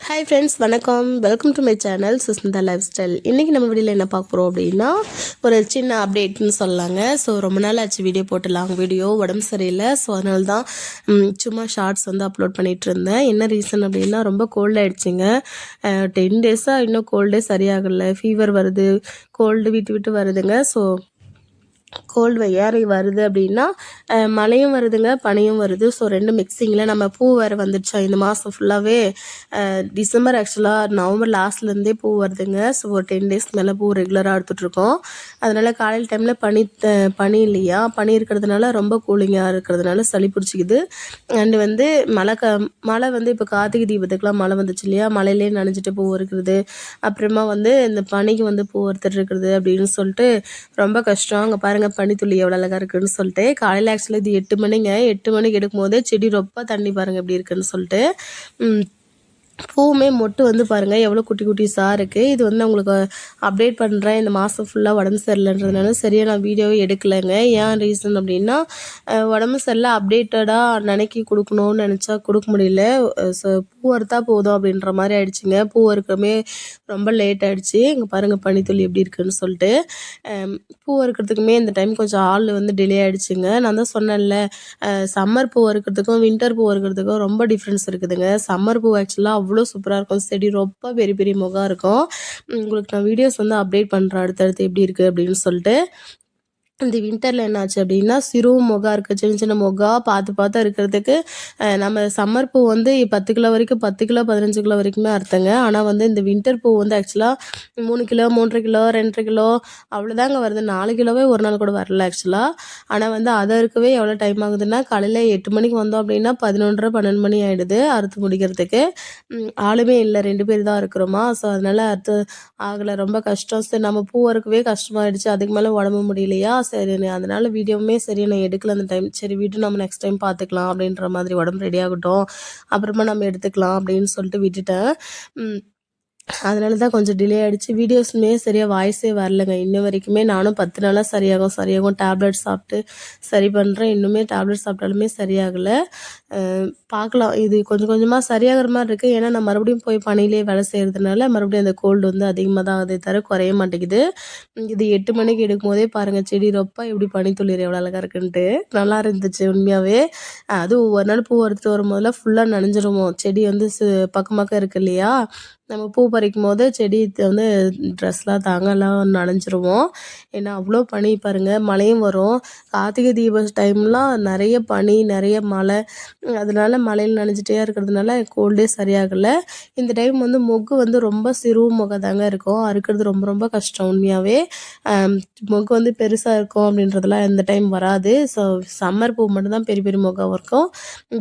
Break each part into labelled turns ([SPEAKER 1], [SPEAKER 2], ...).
[SPEAKER 1] Hi friends, வணக்கம். Welcome to my channel Sushmita life style. இன்றைக்கி நம்ம வீடியோவில் என்ன பார்க்க போகிறோம் அப்படின்னா, ஒரு சின்ன அப்டேட்னு சொல்லலாங்க. ஸோ ரொம்ப நாள் ஆச்சு வீடியோ போட்டு, லாங் வீடியோ, உடம்பு சரியில்லை. ஸோ அதனால தான் சும்மா ஷார்ட்ஸ் வந்து அப்லோட் பண்ணிகிட்டு இருந்தேன். என்ன ரீசன் அப்படின்னா, ரொம்ப கோல்ட் ஆகிடுச்சிங்க. 10 டேஸாக இன்னும் கோல்டே சரியாகலை. ஃபீவர் வருது, கோல்டு விட்டு விட்டு வருதுங்க. ஸோ கோல்டு ஏறி வருது அப்படின்னா மழையும் வருதுங்க, பனியும் வருது. ஸோ 2 மிக்சிங்கில் நம்ம பூ வேறு வந்துடுச்சா இந்த மாதம் ஃபுல்லாகவே. டிசம்பர் ஆக்சுவலாக நவம்பர் லாஸ்ட்லேருந்தே பூ வருதுங்க. ஸோ ஒரு 10 டேஸ் மேலே பூ ரெகுலராக எடுத்துகிட்ருக்கோம். அதனால் காலையில் டைமில் பனி இல்லையா, பனி இருக்கிறதுனால ரொம்ப கூலிங்காக இருக்கிறதுனால சளி பிடிச்சிக்குது. அண்டு வந்து மழை வந்து இப்போ கார்த்திகை தீபத்துக்குலாம் மழை வந்துச்சு இல்லையா, மழையிலே நனைஞ்சிட்டு பூ இருக்கிறது, அப்புறமா வந்து இந்த பனிக்கு வந்து பூ ஒருத்தர் இருக்குது அப்படின்னு சொல்லிட்டு ரொம்ப கஷ்டம். அங்கே பாருங்கள் பனித்துளி எவ்வளோ அழகாக இருக்குன்னு சொல்லிட்டு. காலையில் ஆக்சுவலாக இது 8 மணிங்க. 8 மணிக்கு எடுக்கும்போது செடி ரொம்ப தண்ணி பாருங்கள் எப்படி இருக்குன்னு சொல்லிட்டு. பூவுமே மொட்டு வந்து பாருங்கள் எவ்வளோ குட்டி குட்டிஸாக இருக்குது. இது வந்து நான் உங்களுக்கு அப்டேட் பண்ணுறேன். இந்த மாதம் ஃபுல்லாக உடம்பு சரியில்லைன்றதுனால சரியாக நான் வீடியோவே எடுக்கலைங்க. ஏன் ரீசன் அப்படின்னா, உடம்பு சரியில்லை அப்டேட்டடாக நினைக்கி கொடுக்கணும்னு நினச்சா கொடுக்க முடியல. ஸோ பூ அறுத்தா போதும் அப்படின்ற மாதிரி ஆயிடுச்சுங்க. பூ அறுக்கமே ரொம்ப லேட் ஆகிடுச்சு. இங்கே பாருங்கள் பனித்துளி எப்படி இருக்குன்னு சொல்லிட்டு. பூ அறுக்கிறதுக்குமே இந்த டைம் கொஞ்சம் ஆள் வந்து டிலே ஆகிடுச்சுங்க. நான் தான் சொன்னேன்ல, சம்மர் பூ அறுக்கிறதுக்கும் வின்டர் பூ அறுக்கிறதுக்கும் ரொம்ப டிஃப்ரென்ஸ் இருக்குதுங்க. சம்மர் பூ ஆக்சுவலாக அவ்வளோ சூப்பராக இருக்கும். செடி ரொம்ப பெரிய பெரிய முகம் இருக்கும். உங்களுக்கு நான் வீடியோஸ் வந்து அப்டேட் பண்ணுறேன் அடுத்தடுத்து எப்படி இருக்குது அப்படின்னு சொல்லிட்டு. இந்த வின்டரில் என்னாச்சு அப்படின்னா, சிறு மொகா இருக்குது, சின்ன சின்ன மொகா பார்த்து பார்த்து இருக்கிறதுக்கு. நம்ம சம்மர் பூ வந்து 10 கிலோ வரைக்கும், 10 கிலோ 15 கிலோ வரைக்குமே அறுத்தங்க. ஆனால் வந்து இந்த வின்டர் பூ வந்து ஆக்சுவலாக 3 கிலோ 3.5 கிலோ 2.5 கிலோ அவ்வளோதாங்க வருது. 4 கிலோவே ஒரு நாள் கூட வரல ஆக்சுவலாக. ஆனால் வந்து அதை இருக்கவே எவ்வளோ டைம் ஆகுதுன்னா, காலையில் 8 மணிக்கு வந்தோம் அப்படின்னா 11:30 12 மணி ஆகிடுது அறுத்து முடிக்கிறதுக்கு. ஆளுமே இல்லை, 2 பேர் தான் இருக்கிறோமா. ஸோ அதனால் அறுத்து ஆகலை, ரொம்ப கஷ்டம். சரி நம்ம பூ அறுக்கவே கஷ்டமாயிடுச்சு, அதுக்கு மேலே உடம்பு முடியலையா. சரி அதனால் வீடியோவுமே சரி நான் எடுக்கல அந்த டைம். சரி வீட்டு நம்ம நெக்ஸ்ட் டைம் பார்த்துக்கலாம் அப்படின்ற மாதிரி, உடம்பு ரெடி ஆகட்டும் அப்புறமா நம்ம எடுத்துக்கலாம் அப்படின்னு சொல்லிட்டு விட்டுட்டேன். அதனால தான் கொஞ்சம் டிலே ஆகிடுச்சு. வீடியோஸுமே சரியாக வாய்ஸே வரலங்க. இன்ன வரைக்குமே நானும் 10 நாளாக சரியாகும் டேப்லெட் சாப்பிட்டு சரி பண்ணுறேன். இன்னுமே டேப்லெட் சாப்பிட்டாலுமே சரியாகலை. பார்க்கலாம், இது கொஞ்சம் கொஞ்சமாக சரியாகிற மாதிரி இருக்குது. ஏன்னா நான் மறுபடியும் போய் பனியிலே வேலை செய்கிறதுனால மறுபடியும் அந்த கோல்டு வந்து அதிகமாக தான் ஆகுதே தவிர குறைய மாட்டேங்குது. இது 8 மணிக்கு எடுக்கும்போதே பாருங்கள் செடி ரொம்ப எப்படி பனித்துளிர் எவ்வளோ அழகாக இருக்குன்ட்டு. நல்லா இருந்துச்சு உண்மையாகவே. அதுவும் ஒரு நாள் பூ எடுத்துகிட்டு வரும்போதெல்லாம் ஃபுல்லாக நனைஞ்சிருவோம். செடி வந்து பக்கம் பக்கம் இருக்குது இல்லையா, நம்ம பூ பறிக்கும் போது செடி வந்து ட்ரெஸ்லாம் தாங்கலாம் நனைஞ்சிருவோம். ஏன்னா அவ்வளோ பனி பாருங்கள். மழையும் வரும். கார்த்திகை தீப டைம்லாம் நிறைய பனி, நிறைய மழை. அதனால மழையில் நனைஞ்சிட்டே இருக்கிறதுனால கோல்டே சரியாகலை. இந்த டைம் வந்து மொக்கு வந்து ரொம்ப சிறு மொகை தாங்க இருக்கும். அறுக்கிறது ரொம்ப ரொம்ப கஷ்டம் உண்மையாகவே. மொக்கு வந்து பெருசாக இருக்கும் அப்படின்றதுலாம் இந்த டைம் வராது. ஸோ சம்மர் பூ மட்டும்தான் பெரிய பெரிய மொகை இருக்கும்.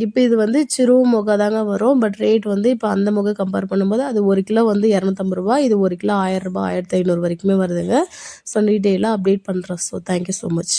[SPEAKER 1] இப்போ இது வந்து சிறு மொகை தாங்க வரும். பட் ரேட் வந்து இப்போ அந்த மொகை கம்பேர் பண்ணும்போது அது 1 கிலோ வந்து ரூ. 250, இது 1 கிலோ ரூ. 1000 1500 வரைக்குமே வருதுங்க. ஸோ டீட்டெயிலாக அப்டேட் பண்ணுறேன். So thank you so much.